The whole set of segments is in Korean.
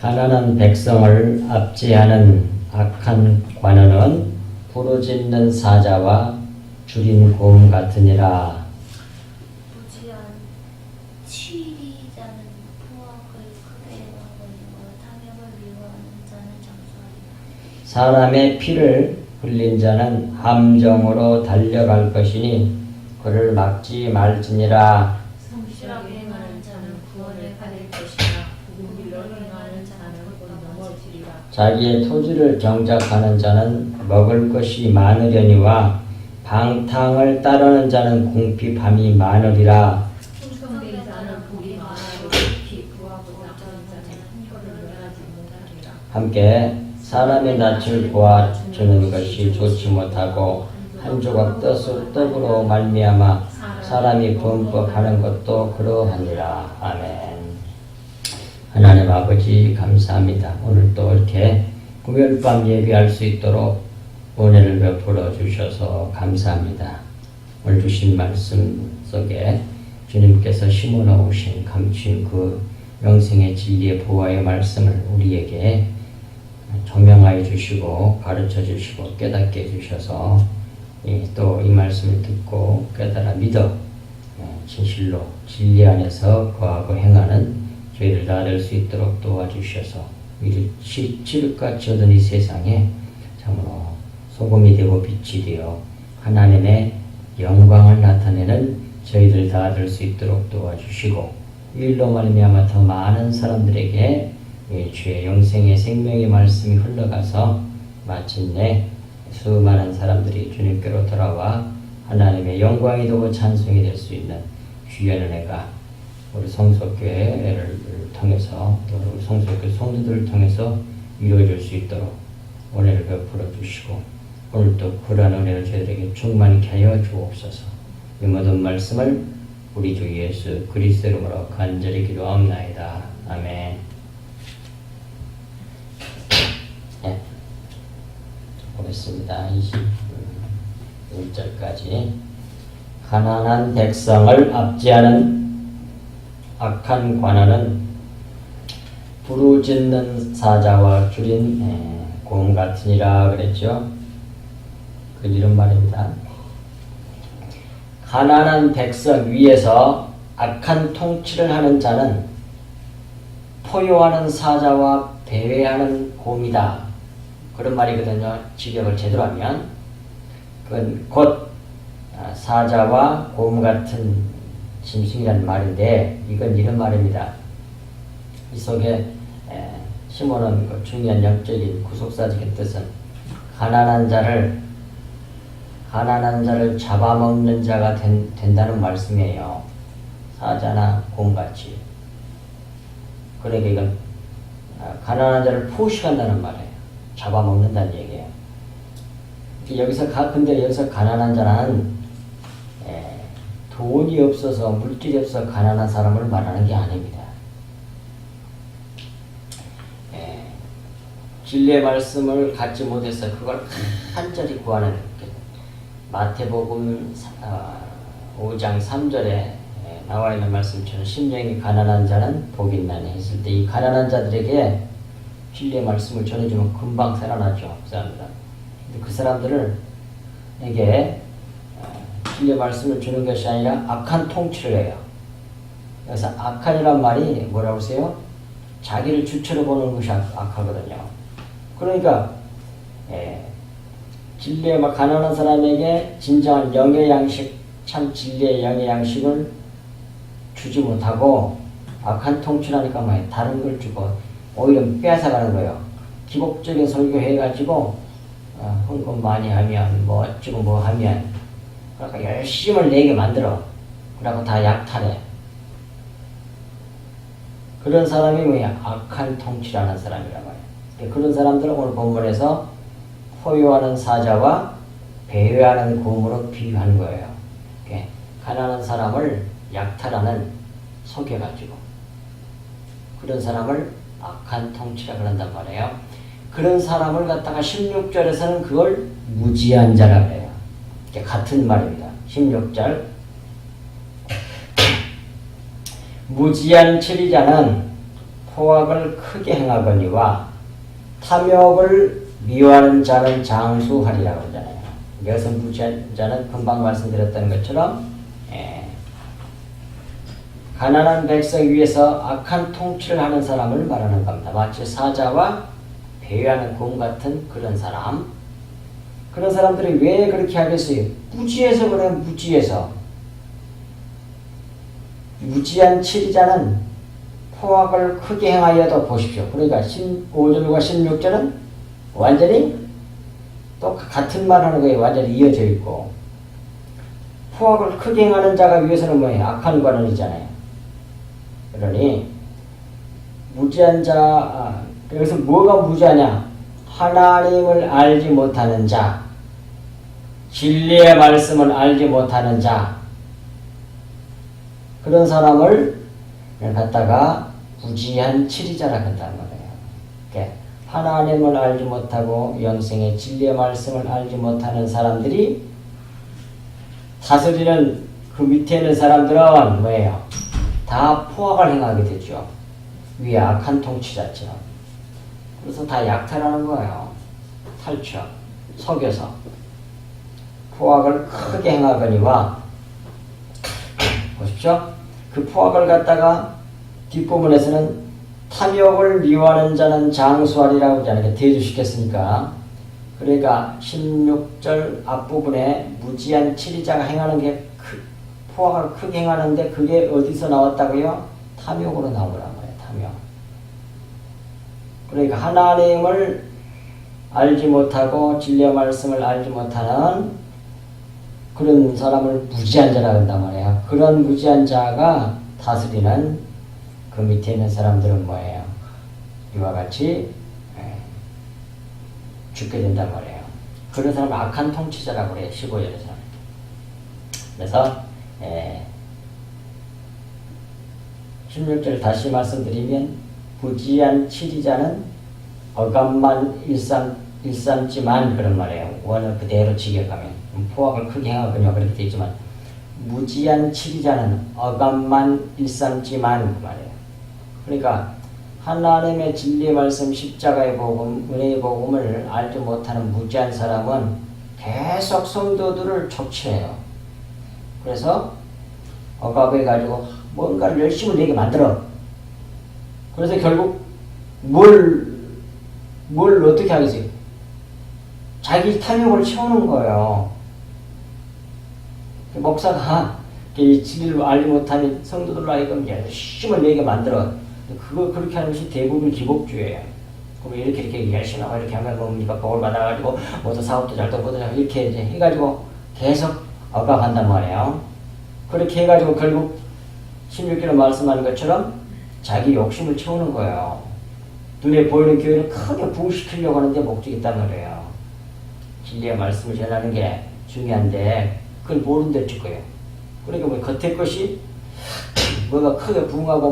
가난한 백성을 압제하는 악한 관원은 부르짖는 사자와 줄인 곰 같으니라. 무지한 치리자는 포악을 크게 하거니와 탐욕을 미워하는 자는 장수하리라. 사람의 피를 흘린 자는 함정으로 달려갈 것이니 그를 막지 말지니라. 성실하게 행하는 자는 구원을 받을 것이나 불의를 행하는 자는 곧 넘어지리라. 자기의 토지를 경작하는 자는 먹을 것이 많으려니와 방탕을 따르는 자는 공핍함이 많으리라. 충성된 자는 복이 많아도 깊이 구하고자 하는 자는 한결을 면하지 못하리라. 함께 사람의 낯을 보아주는 것이 좋지 못하고 한 조각 떡으로 말미암아 사람이 범법하는 것도 그러하니라. 아멘. 하나님 아버지 감사합니다. 오늘 또 이렇게 금요일밤 예배할 수 있도록 은혜를 베풀어 주셔서 감사합니다. 오늘 주신 말씀 속에 주님께서 심어 놓으신 감추인 그 영생의 진리의 보화의 말씀을 우리에게 조명하여 주시고 가르쳐 주시고 깨닫게 해주셔서 또 이 말씀을 듣고 깨달아 믿어 진실로 진리 안에서 거하고 행하는 저희들 다 될 수 있도록 도와주셔서 우리 칠흑같이 얻은 이 세상에 참으로 소금이 되고 빛이 되어 하나님의 영광을 나타내는 저희들 다 될 수 있도록 도와주시고 이 일로 말미암아 더 많은 사람들에게 주의 영생의 생명의 말씀이 흘러가서 마침내 수많은 사람들이 주님께로 돌아와 하나님의 영광이 되고 찬송이 될 수 있는 귀한 은혜가 우리 성소교회를 통해서 또 우리 성소교회 성도들을 통해서 이루어질 수 있도록 은혜를 베풀어 주시고 오늘도 그러한 은혜를 저희들에게 충만케 하여 주옵소서. 이 모든 말씀을 우리 주 예수 그리스도 이름으로 간절히 기도하옵나이다. 아멘. 네. 보겠습니다. 21절까지 가난한 백성을 압제하는 악한 관원은 부르짖는 사자와 줄인 곰 같으니라 그랬죠. 그 이런 말입니다. 가난한 백성 위에서 악한 통치를 하는 자는 포효하는 사자와 배회하는 곰이다. 그런 말이거든요. 직역을 제대로 하면 그건 곧 사자와 곰 같은 짐승이라는 말인데 이건 이런 말입니다. 이 속에 심어놓은 그 중요한 영적인 구속사적인 뜻은 가난한 자를 잡아먹는 자가 된다는 말씀이에요. 사자나 곰같이. 그러니까 이건 가난한 자를 포식한다는 말이에요. 잡아먹는다는 얘기예요. 근데 여기서 가난한 자는 돈이 없어서 물질이 없어서 가난한 사람을 말하는 게 아닙니다. 진리의 말씀을 갖지 못해서 그걸 간절히 구하는 마태복음 5장 3절에 나와 있는 말씀처럼 심령이 가난한 자는 복이 있나니 했을 때 이 가난한 자들에게 진리의 말씀을 전해주면 금방 살아나죠. 그 사람들은. 근데 그 사람들에게 진리의 말씀을 주는 것이 아니라 악한 통치를 해요. 그래서 악한이란 말이 뭐라고 하세요? 자기를 주체로 보는 것이 악하거든요. 그러니까 진리의 가난한 사람에게 진정한 영의 양식, 참 진리의 영의 양식을 주지 못하고 악한 통치라니까 뭐 다른 걸 주고 오히려 뺏어가는 거예요. 기복적인 설교 해가지고 헌금 많이 하면 뭐 어쩌고 뭐 하면 그러니까 열심을 내게 만들어. 그러고 다 약탈해. 그런 사람이 뭐야? 악한 통치라는 사람이란 말이야. 그런 사람들은 오늘 본문에서 포효하는 사자와 배회하는 곰으로 비유하는 거예요. 가난한 사람을 약탈하는 속여가지고 그런 사람을 악한 통치라 그런단 말이에요. 그런 사람을 갖다가 16절에서는 그걸 무지한 자라고 해요. 같은 말입니다. 16절 무지한 치리자는 포악을 크게 행하거니와 탐욕을 미워하는 자는 장수하리라고 하잖아요. 여기서 무지한 자는 금방 말씀드렸던 것처럼 가난한 백성 위에서 악한 통치를 하는 사람을 말하는 겁니다. 마치 사자와 배회하는 곰 같은 그런 사람. 그런 사람들이 왜 그렇게 하겠어요? 무지해서 그래. 무지해서. 무지한 치리자는 포악을 크게 행하여도 보십시오. 그러니까 15절과 16절은 완전히 또 같은 말 하는 거에 완전히 이어져 있고, 포악을 크게 행하는 자가 위해서는 뭐예요? 악한 관원이잖아요. 그러니 무지한 자, 여기서 뭐가 무지하냐? 하나님을 알지 못하는 자, 진리의 말씀을 알지 못하는 자, 그런 사람을 갖다가 무지한 치리자라 한다는 거예요. 그러니까 하나님을 알지 못하고 영생의 진리의 말씀을 알지 못하는 사람들이 다스리는 그 밑에 있는 사람들은 뭐예요? 다 포악을 행하게 되죠. 위에 악한 통치자처럼. 그래서 다 약탈하는 거예요. 탈취, 속여서. 포악을 크게 행하거니와, 보십시오. 그 포악을 갖다가 뒷부분에서는 탐욕을 미워하는 자는 장수하리라고 하잖아요. 대주시켰으니까. 그러니까 16절 앞부분에 무지한 치리자가 행하는 게 포악을 크게 행하는데 그게 어디서 나왔다고요? 탐욕으로 나오란 말이에요. 탐욕. 그러니까 하나님을 알지 못하고 진리의 말씀을 알지 못하는 그런 사람을 무지한 자라고 한단 말이에요. 그런 무지한 자가 다스리는 그 밑에 있는 사람들은 뭐예요? 이와 같이 죽게 된단 말이에요. 그런 사람은 악한 통치자라고 그래요. 15절에서. 그래서 16절 다시 말씀드리면 무지한 치리자는 어감만 일삼지만 그런 말이에요. 원을 그대로 직역하면 포악을 크게 행하거니와 그렇게 되어 있지만 무지한 치리자는 어감만 일삼지만 그 말이에요. 그러니까 하나님의 진리의 말씀 십자가의 복음 은혜의 복음을 알지 못하는 무지한 사람은 계속 성도들을 촉취해요. 그래서 억압해가지고 뭔가를 열심히 내게 만들어. 그래서 결국 뭘 어떻게 하겠어요? 자기 탐욕을 채우는 거예요. 목사가 이 진리를 알지 못하는 성도들로 하여금 열심히 내게 만들어. 그렇게 하는 것이 대부분 기복주의예요. 그럼 이렇게 열심히 하고 이렇게 하면 뭡니까? 복을 받아가지고 모두 사업도 잘 되고 이렇게 이제 해가지고 계속 억압한단 말이에요. 그렇게 해가지고 결국 16절에 말씀하는 것처럼 자기 욕심을 채우는 거예요. 눈에 보이는 교회를 크게 부흥시키려고 하는 데 목적이 있단 말이에요. 진리의 말씀을 전하는 게 중요한데 그걸 모르는 데 줄 거예요. 그러니까 뭐 겉에 것이 뭐가 크게 부흥하고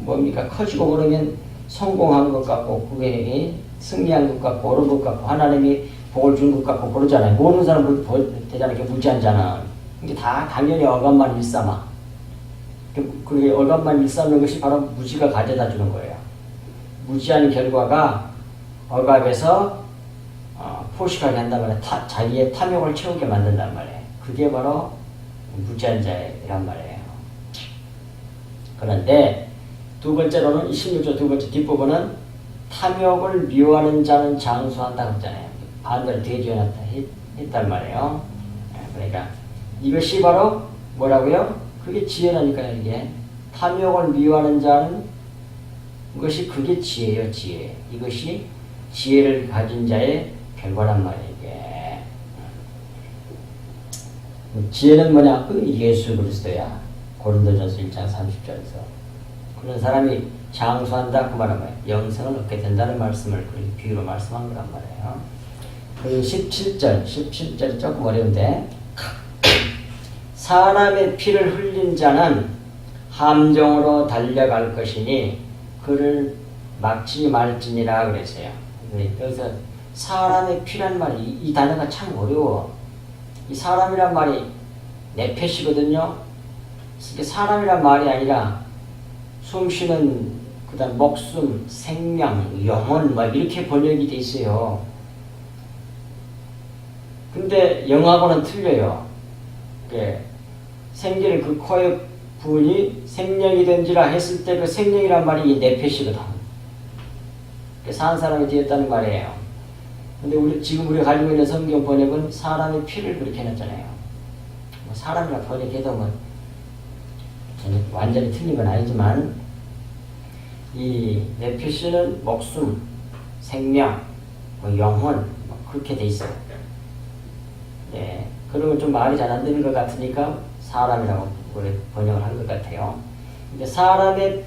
뭡니까 커지고 그러면 성공한 것 같고 그게 승리한 것 같고 옳은 것 같고 하나님이 복을 준 것 같고 그러잖아요. 모르는 사람은 되잖아요. 무지한 자는. 이게 다 당연히 억압만 일삼아. 그게 억압만 일삼는 것이 바로 무지가 가져다 주는 거예요. 무지한 결과가 억압에서 포식하게 한단 말이에요. 자기의 탐욕을 채우게 만든단 말이에요. 그게 바로 무지한 자란 말이에요. 그런데 두 번째로는 16절 두 번째 뒷부분은 탐욕을 미워하는 자는 장수한다고 했잖아요. 반대로 대조해놨다 했단 말이에요. 그러니까 이것이 바로 뭐라고요? 그게 지혜라니까요. 이게 탐욕을 미워하는 자는 그게 지혜예요. 지혜. 이것이 지혜를 가진 자의 결과란 말이에요. 이게. 지혜는 뭐냐? 그 예수 그리스도야. 고린도전서 1장 30절에서 그런 사람이 장수한다 그 말은 뭐예요? 영생을 얻게 된다는 말씀을 그렇게 비유로 말씀한 거란 말이에요. 그리고 17절이 조금 어려운데 사람의 피를 흘린 자는 함정으로 달려갈 것이니 그를 막지 말지니라 그랬어요. 여기서 사람의 피란 말이 이 단어가 참 어려워. 이 사람이란 말이 네페시거든요. 이게 사람이란 말이 아니라 숨쉬는 그 그다음 목숨, 생명, 영혼 막 이렇게 번역이 돼 있어요. 근데 영하고는 틀려요. 생기를 그 코에 부으니 생명이 된지라 했을 때 그 생명이란 말이 이 네페시거든. 산 사람이 되었다는 말이에요. 근데 지금 우리가 가지고 있는 성경 번역은 사람의 피를 그렇게 해놨잖아요. 뭐 사람이라 번역해도 뭐 완전히 틀린 건 아니지만 이 네페시는 목숨, 생명, 뭐 영혼 뭐 그렇게 돼 있어요. 네, 그러면 좀 말이 잘 안 되는 것 같으니까 사람이라고 번역을 한 것 같아요. 근데 사람의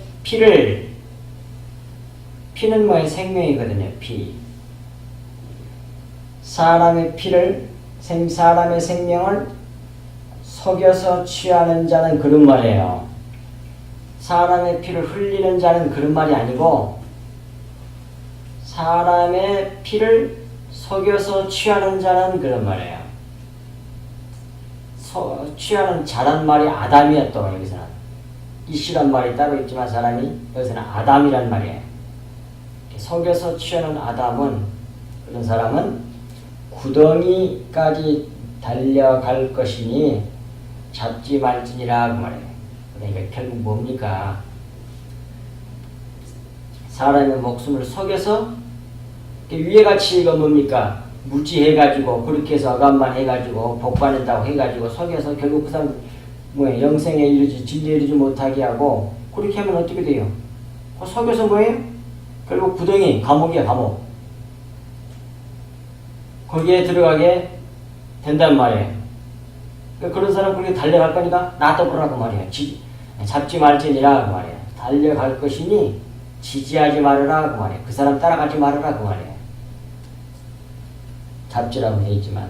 피는 뭐예요? 생명이거든요. 피. 사람의 피를 사람의 생명을 속여서 취하는 자는 그런 말이에요. 사람의 피를 흘리는 자는 그런 말이 아니고 사람의 피를 속여서 취하는 자는 그런 말이에요. 취하는 자란 말이 아담이야. 또 여기서는 이씨란 말이 따로 있지만 사람이 여기서는 아담이란 말이에요. 속여서 취하는 아담은 그런 사람은 구덩이까지 달려갈 것이니 잡지 말지니라 그 말이에요. 그러니까 결국 뭡니까? 사람의 목숨을 속여서 위에같이 이거 뭡니까? 무지해가지고 그렇게 해서 어감만 해가지고 복받는다고 해가지고 속여서 결국 그 사람 영생에 이르지 진리에 이르지 못하게 하고 그렇게 하면 어떻게 돼요? 속여서 뭐예요? 결국 구덩이, 감옥이야 감옥. 거기에 들어가게 된단 말이에요. 그러니까 그런 사람 그렇게 달려갈 거니까 놔둬보라고 말이에요. 잡지 말지니라 그 말이에요. 달려갈 것이니 지지하지 말으라 그 말이에요. 그 사람 따라가지 말으라 그 말이에요. 잡지라고 되어 있지만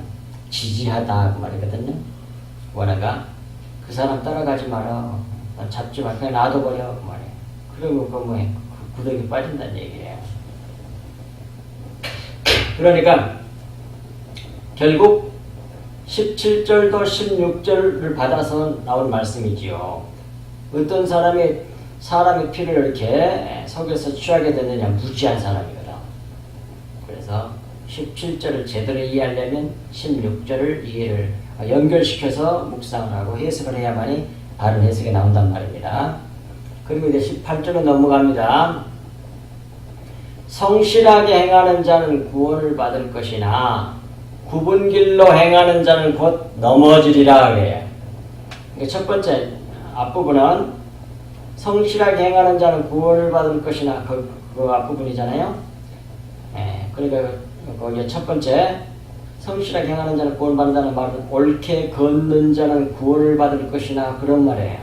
지지하다 그 말이거든요. 원어가 그 사람 따라가지 마라. 잡지 마. 그냥 놔둬버려 그 말이에요. 그러면 그 뭐예요? 구덩이 빠진다는 얘기예요. 그러니까 결국 17절도 16절을 받아서 나온 말씀이지요. 어떤 사람의 피를 이렇게 속여서 취하게 되느냐? 무지한 사람이거든. 그래서 17절을 제대로 이해하려면 16절을 연결시켜서 묵상을 하고 해석을 해야만이 바른 해석이 나온단 말입니다. 그리고 이제 18절로 넘어갑니다. 성실하게 행하는 자는 구원을 받을 것이나 굽은 길로 행하는 자는 곧 넘어지리라 그래요. 첫 번째 앞부분은 성실하게 행하는 자는 구원을 받을 것이나 그 앞부분이잖아요. 그러니까 거기에 첫 번째 성실하게 행하는 자는 구원을 받는다는 말은 옳게 걷는 자는 구원을 받을 것이나 그런 말이에요.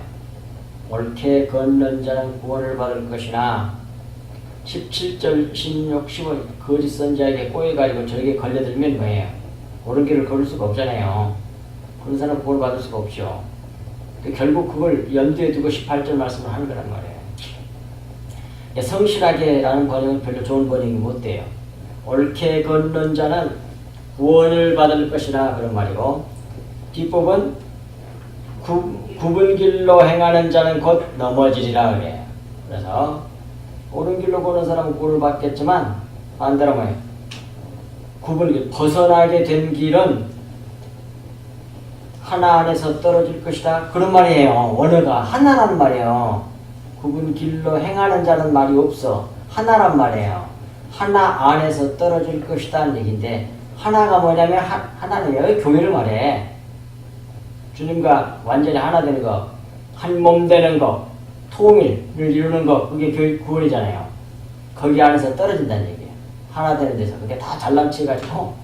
옳게 걷는 자는 구원을 받을 것이나 17절, 16, 15 거짓 선지자에게 꼬여가지고 저에게 걸려들면 뭐예요? 옳은 길을 걸을 수가 없잖아요. 그런 사람 구원을 받을 수가 없죠. 결국 그걸 염두에 두고 18절 말씀을 하는 거란 말이에요. 성실하게라는 번역은 별로 좋은 번역이 못 돼요. 옳게 걷는 자는 구원을 받을 것이나 그런 말이고 뒷부분 굽은 길로 행하는 자는 곧 넘어지리라 그래요. 그래서 옳은 길로 보는 사람은 구원을 받겠지만 반대로 뭐예요? 굽은 길, 벗어나게 된 길은 하나 안에서 떨어질 것이다. 그런 말이에요. 원어가 하나란 말이에요. 굽은 길로 행하는 자는 말이 없어. 하나란 말이에요. 하나 안에서 떨어질 것이다는 얘기인데 하나가 뭐냐면 하나는 여기 교회를 말해. 주님과 완전히 하나 되는 거, 한 몸 되는 거, 통일을 이루는 거, 그게 교회 구원이잖아요. 거기 안에서 떨어진다는 얘기예요. 하나 되는 데서. 그게 다 잘남치해가지고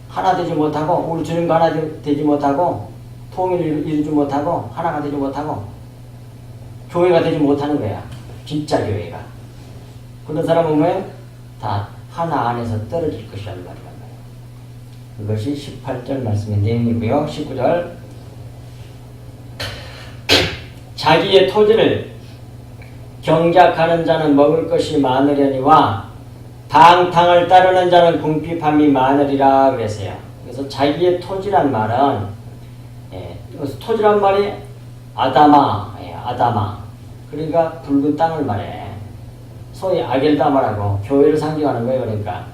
하나 되지 못하고 우리 주님과 하나 되지 못하고 통일을 이루지 못하고 하나가 되지 못하고 교회가 되지 못하는 거야. 진짜 교회가. 그런 사람은 뭐예요? 다 하나 안에서 떨어질 것이라는 말이란 말이에요. 그것이 18절 말씀의 내용이고요. 19절 자기의 토지를 경작하는 자는 먹을 것이 많으려니와 방탕을 따르는 자는 궁핍함이 많으리라 그랬어요. 그래서 자기의 토지란 말은 여기서 토지란 말이 아다마, 아다마. 그러니까 붉은 땅을 말해. 소위 아겔다마라고 교회를 상징하는 거예요. 그러니까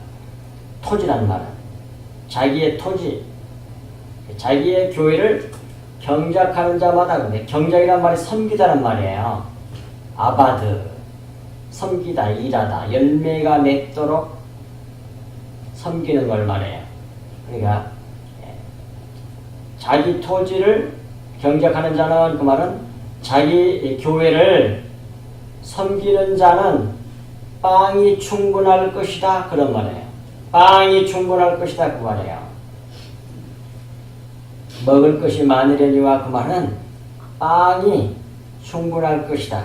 토지라는 말은 자기의 토지, 자기의 교회를 경작하는 자마다. 근데 경작이란 말이 섬기다는 말이에요. 아바드, 섬기다, 일하다, 열매가 맺도록 섬기는 걸 말해요. 그러니까 자기 토지를 경작하는 자는, 그 말은 자기 교회를 섬기는 자는 빵이 충분할 것이다, 그런 말이에요. 빵이 충분할 것이다, 그 말이에요. 먹을 것이 많으려니와, 그 말은 빵이 충분할 것이다.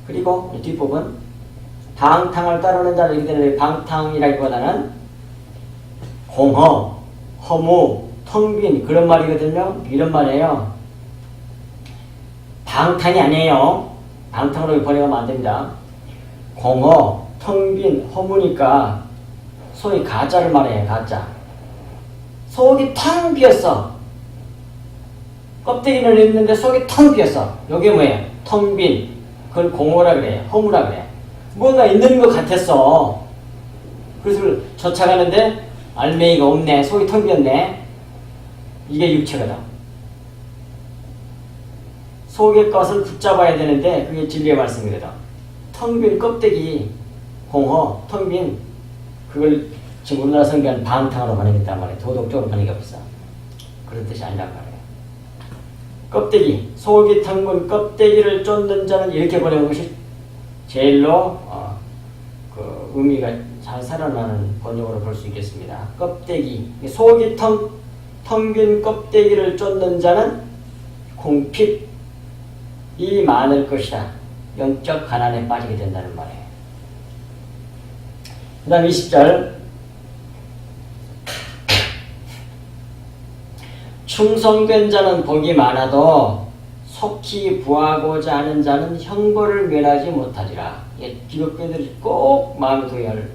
그리고 뒷부분 방탕을 따르는 자를 이렇게 되는데, 방탕이라기보다는 공허, 허무, 텅 빈 그런 말이거든요. 이런 말이에요. 방탕이 아니에요. 방탕으로 번역하면 안 됩니다. 공허, 텅 빈, 허무니까 소위 가짜를 말해요. 가짜. 속이 텅 비었어. 껍데기는 있는데 속이 텅 비었어. 이게 뭐예요? 텅 빈. 그걸 공허라 그래요. 허무라 그래요. 뭔가 있는 것 같았어. 그래서 쫓아가는데 알맹이가 없네. 속이 텅 비었네. 이게 육체거든. 속의 것을 붙잡아야 되는데 그게 진리의 말씀이거든. 텅 빈 껍데기, 공허, 텅 빈, 그걸 지금 우리나라 성경은 방탕으로 번역했단 말이에요. 도덕적으로 번역이 없어. 그런 뜻이 아니란 말이에요. 껍데기, 속이 텅 빈 껍데기를 쫓는 자는, 이렇게 번역한 것이 제일로 그 의미가 잘 살아나는 번역으로 볼 수 있겠습니다. 껍데기, 속이 텅 빈 껍데기를 쫓는 자는 궁핍이 많을 것이다. 영적 가난에 빠지게 된다는 말이에요. 그 다음 20절. 충성된 자는 복이 많아도 속히 부하고자 하는 자는 형벌을 면하지 못하리라. 기독교인들이 꼭 마음에 둬야 할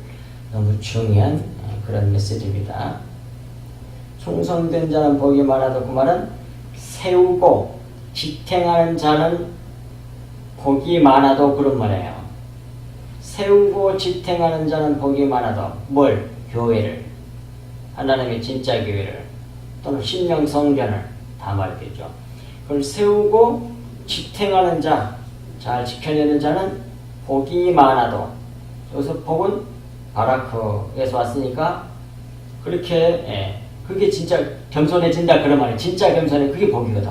너무 중요한 그런 메시지입니다. 충성된 자는 복이 많아도, 그 말은 세우고 지탱하는 자는 복이 많아도, 그런 말이에요. 세우고 지탱하는 자는 복이 많아도, 뭘? 교회를, 하나님의 진짜 교회를, 또는 신령 성전을 다 말이겠죠. 그걸 세우고 지탱하는 자, 잘 지켜내는 자는 복이 많아도, 여기서 복은 바라크에서 왔으니까 그렇게 그게 진짜 겸손해진다, 그런 말이에요. 진짜 겸손해, 그게 복이거든.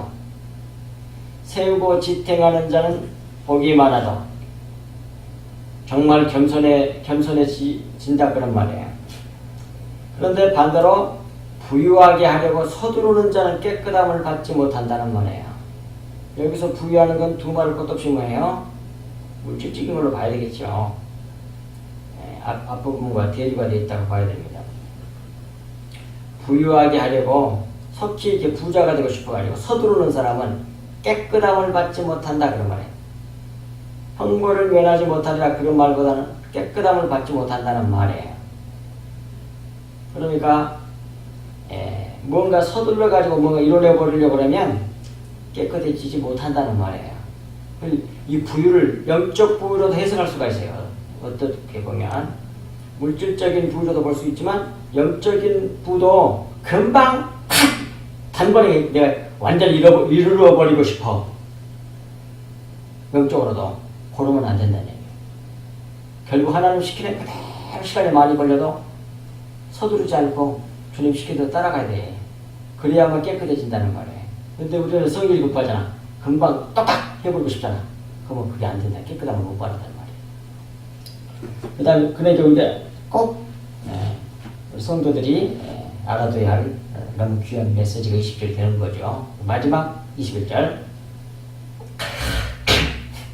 세우고 지탱하는 자는 복이 많아도 정말 겸손해진다, 그런 말이에요. 그런데 반대로 부유하게 하려고 서두르는 자는 깨끗함을 받지 못한다는 말이에요. 여기서 부유하는 건 두 말할 것도 없이 뭐예요? 물질적인 걸로 봐야 되겠죠. 앞부분과 대조가 되어 있다고 봐야 됩니다. 부유하게 하려고 속히 이렇게 부자가 되고 싶어가지고 서두르는 사람은 깨끗함을 받지 못한다, 그런 말이에요. 형벌을 면하지 못하리라, 그런 말보다는 깨끗함을 받지 못한다는 말이에요. 그러니까 뭔가 서둘러가지고 뭔가 이뤄내버리려고 그러면 깨끗해지지 못한다는 말이에요. 이 부유를 영적 부유로도 해석할 수가 있어요. 어떻게 보면 물질적인 부유로도 볼 수 있지만 영적인 부도 금방 단번에 내가 완전히 이루어버리고 싶어. 영적으로도 그러면 안 된다는 얘기예요. 결국 하나님 시키는 그대로 시간이 많이 걸려도 서두르지 않고 주님 시키듯 따라가야 돼. 그래야만 깨끗해진다는 말이에요. 근데 우리는 성경이 급하잖아. 금방 똑딱 해버리고 싶잖아. 그러면 그게 안 된다. 깨끗함을 못 받는단 말이에요. 그 다음에, 그러니까 근데 꼭 우리 성도들이 알아둬야 할 너무 귀한 메시지가 20절 되는 거죠. 마지막 21절.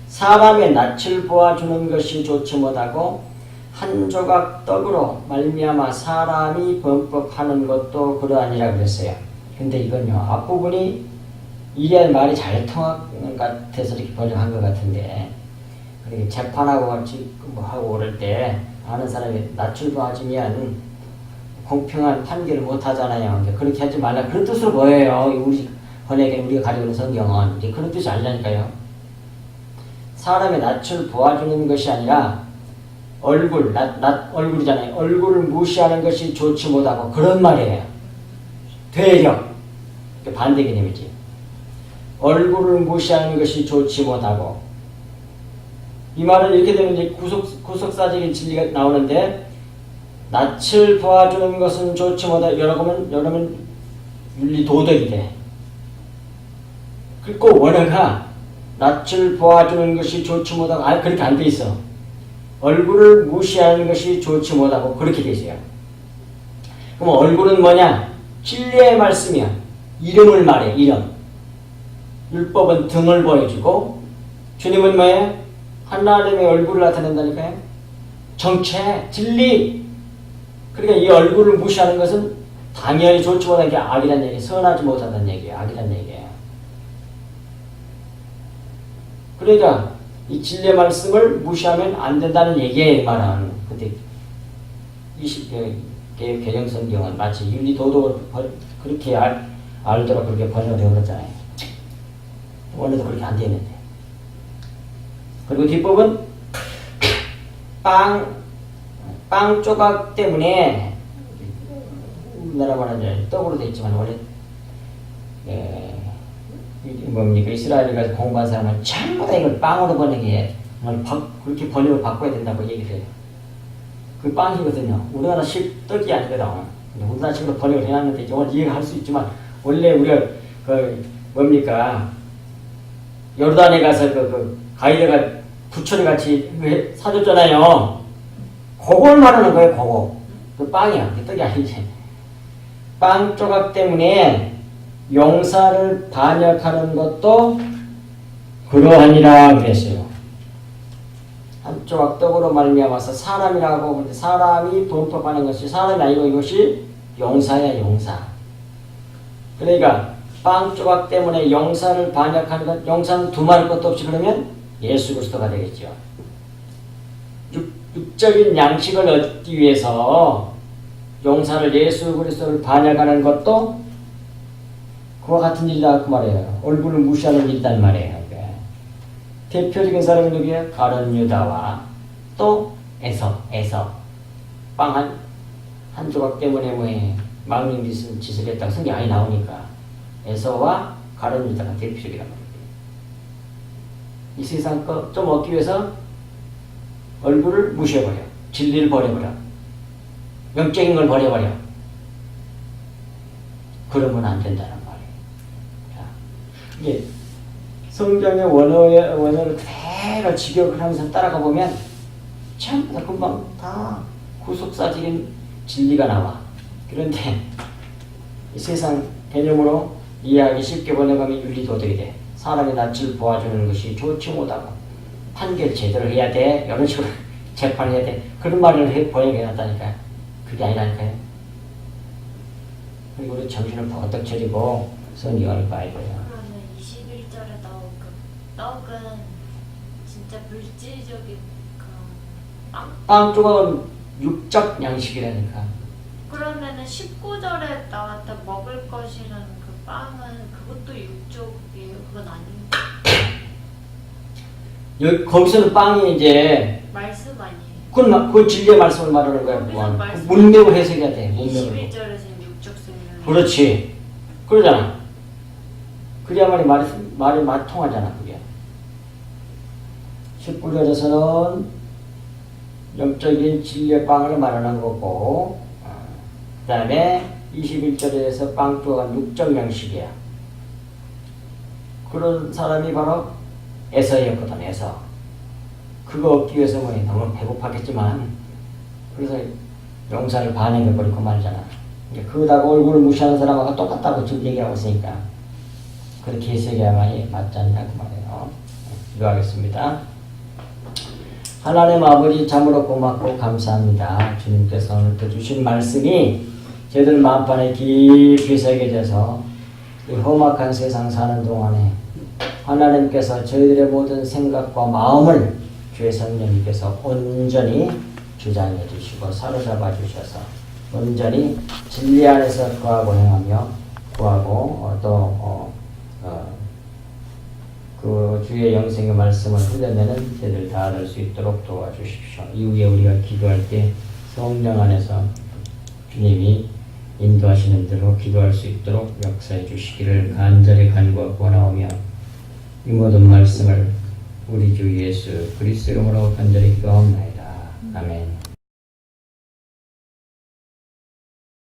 사람의 낯을 보아주는 것이 좋지 못하고 한 조각 떡으로 말미암아 사람이 범법하는 것도 그러하니라 그랬어요. 근데 이건요, 앞부분이 이게 말이 잘 통한 것 같아서 이렇게 번역한 것 같은데, 그렇게 재판하고 같이 뭐 하고 그럴 때 아는 사람이 낯을 보아주면 공평한 판결을 못 하잖아요. 근데 그렇게 하지 말라, 그런 뜻으로 보여요. 우리 번역에는, 우리가 가지고 있는 성경은 이제 그런 뜻이 아니라니까요. 사람의 낯을 보아주는 것이 아니라 얼굴이잖아요. 얼굴을 무시하는 것이 좋지 못하고 그런 말이에요. 되려. 반대 개념이지. 얼굴을 무시하는 것이 좋지 못하고 이 말은 이렇게 되면 이제 구속사적인 진리가 나오는데 낯을 보아주는 것은 좋지 못하고 여러분 윤리 도덕이 돼. 그리고 원어가 낯을 보아주는 것이 좋지 못하고 그렇게 안 돼 있어. 얼굴을 무시하는 것이 좋지 못하고 그렇게 돼 있어요. 그럼 얼굴은 뭐냐? 진리의 말씀이야. 이름을 말해. 이름. 율법은 등을 보여주고 주님은 뭐예요? 하나님의 얼굴을 나타낸다니까요. 정체, 진리. 그러니까 이 얼굴을 무시하는 것은 당연히 좋지 못한 게 악이란 얘기, 선하지 못하다는 얘기예요. 악이란 얘기예요. 그러니까 이 진리의 말씀을 무시하면 안 된다는 얘기예요. 이 말은. 근데 개정성경은 마치 윤리 도덕을 그렇게 알도록 그렇게 번역을 해버렸잖아요. 원래도 그렇게 안 되는데. 그리고 뒷부분 빵 조각 때문에 우리나라 말하는 떡으로 되어 있지만 원래 뭡니까 이스라엘에 가서 공부한 사람은 전부 다 이걸 빵으로 번역해 그렇게 번역을 바꿔야 된다고 얘기를 해요. 그 빵이거든요. 우리나라식 떡이 아니거든. 우리나라식으로 번역을 해놨는데 오늘 이해가 할 수 있지만 원래 우리가 뭡니까 요르단에 가서 가이드가 부처를 같이 사줬잖아요. 그걸 말하는 거예요. 그거. 그 빵이야. 그 떡이 아니지. 빵 조각 때문에 용사를 반역하는 것도 그러하니라 그랬어요. 한 조각 떡으로 말미암아서 사람이라고 하는데 사람이 범법하는 것이 사람이 아니고 이것이 용사야 용사. 그러니까 빵 조각 때문에 용사를 반역하는 것, 용사는 두말할 것도 없이 그러면 예수 그리스도가 되겠죠. 육적인 양식을 얻기 위해서 용사를 예수 그리스도를 반역하는 것도 그와 같은 일이다 그 말이에요. 얼굴을 무시하는 일이란 말이에요. 대표적인 사람이 누구예요? 가룟 유다와 또 에서 빵 한 조각 때문에 뭐해 망령 짓을 했다고 성경 안에 나오니까 에서와 가룟 유다가 대표적이란 말이에요. 이 세상 거 좀 얻기 위해서 얼굴을 무시해버려. 진리를 버려버려. 영적인 걸 버려버려. 그러면 안 된다는 말이에요. 자, 이게 성경의 원어를 그대로 직역을 하면서 따라가 보면 전부 다 금방 다 구속사적인 진리가 나와. 그런데 이 세상 개념으로 이해하기 쉽게 번역하면 윤리도덕이 돼. 사람의 낯을 보아주는 것이 좋지 못하고 판결 제대로 해야 돼. 이런 식으로 재판을 해야 돼. 그런 말을 번역해놨다니까요. 그게 아니라니까요. 그리고 우리 정신을 버떡 차리고 성경을 봐야 돼요. 그러면 21절에 나온 그 떡은 진짜 물질적인 그런 빵 조각은 육적 양식이라니까. 그러면은 19절에 나왔던 먹을 것이라는 그 빵은 그것도 육족이에요? 그건 아닌가? 여기 거기서는 빵이 이제 말씀 아니에요? 그건 진리의 말씀을 말하는 거야. 말씀. 문맥을 해석해야 돼. 문맥을. 21절에서는 육적 생명. 그렇지. 그러잖아. 그래야만이 말이 통하잖아. 그게. 19절에서는 영적인 진리의 빵을 말하는 거고, 그 다음에 21절에서 빵 조각은 육적 양식이야. 그런 사람이 바로 에서였거든. 에서. 그거 얻기 위해서 뭐 너무 배고팠겠지만 그래서 용사를 반역해버리고 말잖아. 그러다가 얼굴을 무시하는 사람하고 똑같다고 지금 얘기하고 있으니까 그렇게 해석해야만이 맞지 않냐 그 말이에요. 기도하겠습니다. 하나님 아버지 참으로 고맙고 감사합니다. 주님께서 오늘 또 주신 말씀이 저희들 마음판에 깊이 새겨져서 이 험악한 세상 사는 동안에 하나님께서 저희들의 모든 생각과 마음을 주의 성령님께서 온전히 주장해 주시고 사로잡아 주셔서 온전히 진리 안에서 구하고 행하며 구하고 그 주의 영생의 말씀을 흘려내는 저희들 다 얻을 수 있도록 도와주십시오. 이후에 우리가 기도할 때 성령 안에서 주님이 인도하시는 대로 기도할 수 있도록 역사해 주시기를 간절히 간구하고 나오며 이 모든 말씀을 우리 주 예수 그리스도 이름으로 간절히 기도하옵나이다.